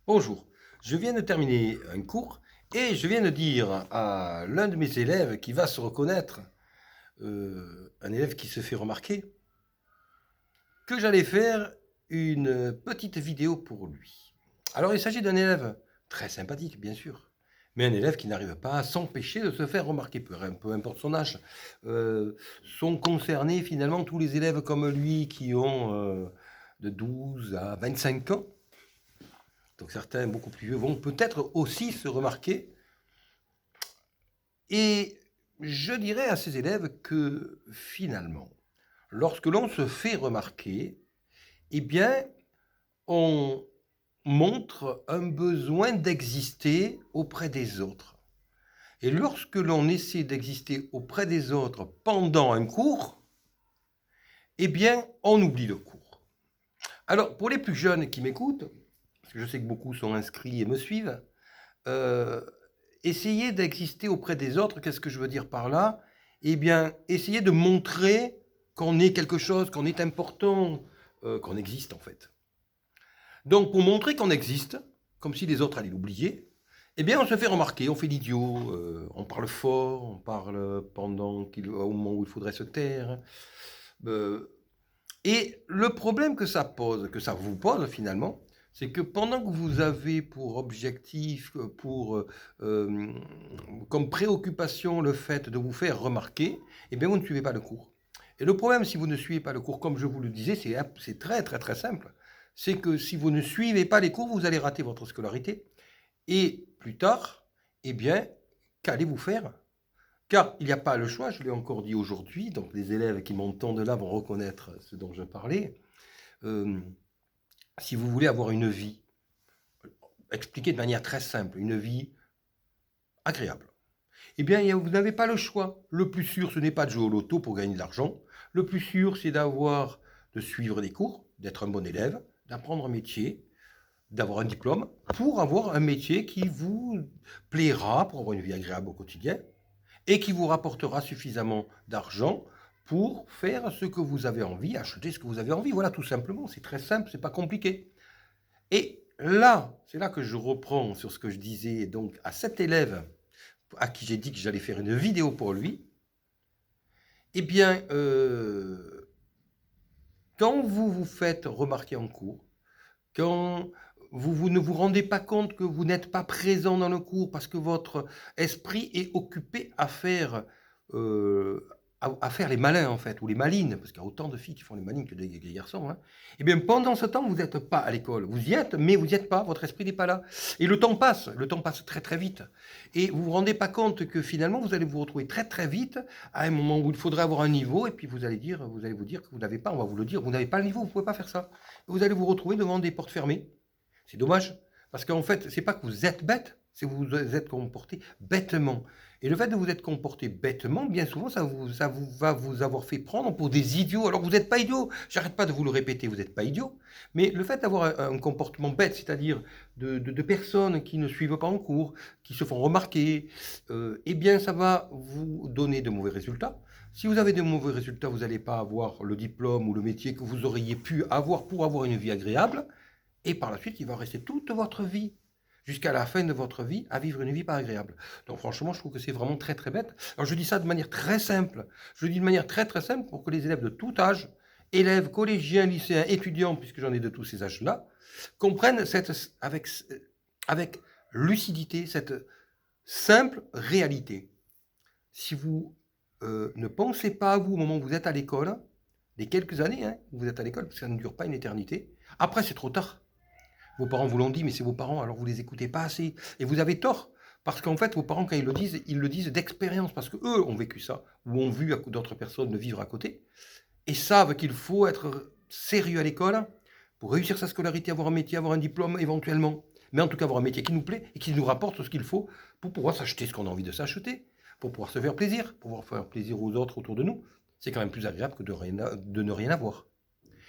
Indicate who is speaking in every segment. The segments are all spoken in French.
Speaker 1: Bonjour, je viens de terminer un cours et je viens de dire à l'un de mes élèves qui va se reconnaître, un élève qui se fait remarquer, que j'allais faire une petite vidéo pour lui. Alors il s'agit d'un élève très sympathique, bien sûr, mais un élève qui n'arrive pas à s'empêcher de se faire remarquer, peu importe son âge. Sont concernés finalement tous les élèves comme lui qui ont de 12 à 25 ans. Donc certains beaucoup plus vieux vont peut-être aussi se remarquer. Et je dirais à ces élèves que finalement, lorsque l'on se fait remarquer, eh bien, on montre un besoin d'exister auprès des autres. Et lorsque l'on essaie d'exister auprès des autres pendant un cours, eh bien, on oublie le cours. Alors, pour les plus jeunes qui m'écoutent, parce que je sais que beaucoup sont inscrits et me suivent, essayer d'exister auprès des autres, qu'est-ce que je veux dire par là? Eh bien, essayer de montrer qu'on est quelque chose, qu'on est important, qu'on existe en fait. Donc, pour montrer qu'on existe, comme si les autres allaient l'oublier, eh bien, on se fait remarquer, on fait l'idiot, on parle fort, on parle au moment où il faudrait se taire. Et le problème que ça pose, que ça vous pose finalement, c'est que pendant que vous avez pour objectif, comme préoccupation le fait de vous faire remarquer, eh bien vous ne suivez pas le cours. Et le problème, si vous ne suivez pas le cours, comme je vous le disais, c'est très très très simple. C'est que si vous ne suivez pas les cours, vous allez rater votre scolarité. Et plus tard, eh bien, qu'allez-vous faire? Car il n'y a pas le choix, je l'ai encore dit aujourd'hui, donc les élèves qui m'entendent là vont reconnaître ce dont je parlais. Euh, si vous voulez avoir une vie, expliquée de manière très simple, une vie agréable, eh bien, vous n'avez pas le choix. Le plus sûr, ce n'est pas de jouer au loto pour gagner de l'argent. Le plus sûr, c'est de suivre des cours, d'être un bon élève, d'apprendre un métier, d'avoir un diplôme, pour avoir un métier qui vous plaira, pour avoir une vie agréable au quotidien, et qui vous rapportera suffisamment d'argent pour faire ce que vous avez envie, acheter ce que vous avez envie. Voilà, tout simplement. C'est très simple, c'est pas compliqué. Et là, c'est là que je reprends sur ce que je disais donc à cet élève à qui j'ai dit que j'allais faire une vidéo pour lui. Eh bien, quand vous vous faites remarquer en cours, quand vous ne vous rendez pas compte que vous n'êtes pas présent dans le cours parce que votre esprit est occupé à faire les malins, en fait, ou les malines, parce qu'il y a autant de filles qui font les malines que des garçons. Hein. Et bien, pendant ce temps, vous n'êtes pas à l'école. Vous y êtes, mais vous n'y êtes pas, votre esprit n'est pas là. Et le temps passe très très vite. Et vous ne vous rendez pas compte que finalement, vous allez vous retrouver très très vite à un moment où il faudrait avoir un niveau, et puis vous allez vous dire que vous n'avez pas, on va vous le dire, vous n'avez pas le niveau, vous ne pouvez pas faire ça. Vous allez vous retrouver devant des portes fermées. C'est dommage, parce qu'en fait, c'est pas que vous êtes bête, c'est que vous vous êtes comporté bêtement. Et le fait de vous être comporté bêtement, bien souvent, ça va vous avoir fait prendre pour des idiots. Alors que vous n'êtes pas idiot, j'arrête pas de vous le répéter, vous n'êtes pas idiot. Mais le fait d'avoir un comportement bête, c'est-à-dire de personnes qui ne suivent pas en cours, qui se font remarquer, eh bien, ça va vous donner de mauvais résultats. Si vous avez de mauvais résultats, vous n'allez pas avoir le diplôme ou le métier que vous auriez pu avoir pour avoir une vie agréable. Et par la suite, il va rester toute votre vie, jusqu'à la fin de votre vie, à vivre une vie pas agréable. Donc franchement, je trouve que c'est vraiment très très bête. Alors je dis ça de manière très simple. Je le dis de manière très très simple pour que les élèves de tout âge, élèves, collégiens, lycéens, étudiants, puisque j'en ai de tous ces âges-là, comprennent avec lucidité cette simple réalité. Si vous ne pensez pas à vous au moment où vous êtes à l'école, les quelques années hein, où vous êtes à l'école, parce que ça ne dure pas une éternité, après c'est trop tard. Vos parents vous l'ont dit, mais c'est vos parents, alors vous les écoutez pas assez. Et vous avez tort. Parce qu'en fait, vos parents, quand ils le disent d'expérience, parce qu'eux ont vécu ça, ou ont vu d'autres personnes le vivre à côté, et savent qu'il faut être sérieux à l'école pour réussir sa scolarité, avoir un métier, avoir un diplôme éventuellement. Mais en tout cas, avoir un métier qui nous plaît et qui nous rapporte ce qu'il faut pour pouvoir s'acheter ce qu'on a envie de s'acheter, pour pouvoir se faire plaisir, pour pouvoir faire plaisir aux autres autour de nous. C'est quand même plus agréable que de ne rien avoir.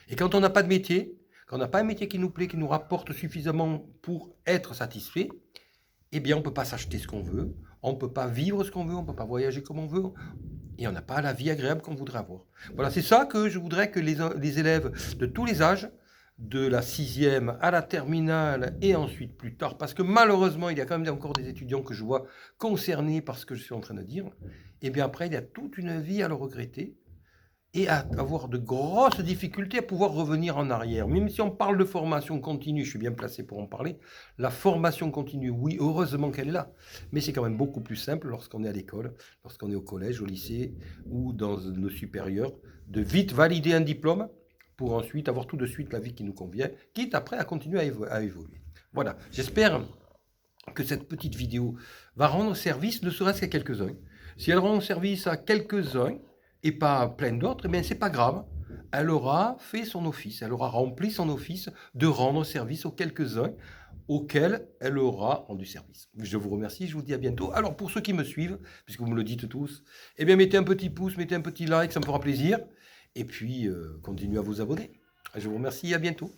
Speaker 1: Et quand on n'a pas de métier, quand on n'a pas un métier qui nous plaît, qui nous rapporte suffisamment pour être satisfait, eh bien, on ne peut pas s'acheter ce qu'on veut, on ne peut pas vivre ce qu'on veut, on ne peut pas voyager comme on veut, et on n'a pas la vie agréable qu'on voudrait avoir. Voilà, c'est ça que je voudrais que les élèves de tous les âges de la 6e à la terminale et ensuite plus tard, parce que malheureusement, il y a quand même encore des étudiants que je vois concernés par ce que je suis en train de dire, et bien après, il y a toute une vie à le regretter et à avoir de grosses difficultés à pouvoir revenir en arrière. Même si on parle de formation continue, je suis bien placé pour en parler, la formation continue, oui, heureusement qu'elle est là, mais c'est quand même beaucoup plus simple lorsqu'on est à l'école, lorsqu'on est au collège, au lycée ou dans le supérieur, de vite valider un diplôme pour ensuite avoir tout de suite la vie qui nous convient, quitte après à continuer à évoluer. Voilà, j'espère que cette petite vidéo va rendre service, ne serait-ce qu'à quelques-uns. Si elle rend service à quelques-uns, et pas à plein d'autres, eh bien c'est pas grave. Elle aura fait son office, elle aura rempli son office de rendre service aux quelques-uns auxquels elle aura rendu service. Je vous remercie, je vous dis à bientôt. Alors pour ceux qui me suivent, puisque vous me le dites tous, eh bien mettez un petit pouce, mettez un petit like, ça me fera plaisir. Et puis continuez à vous abonner. Je vous remercie, à bientôt.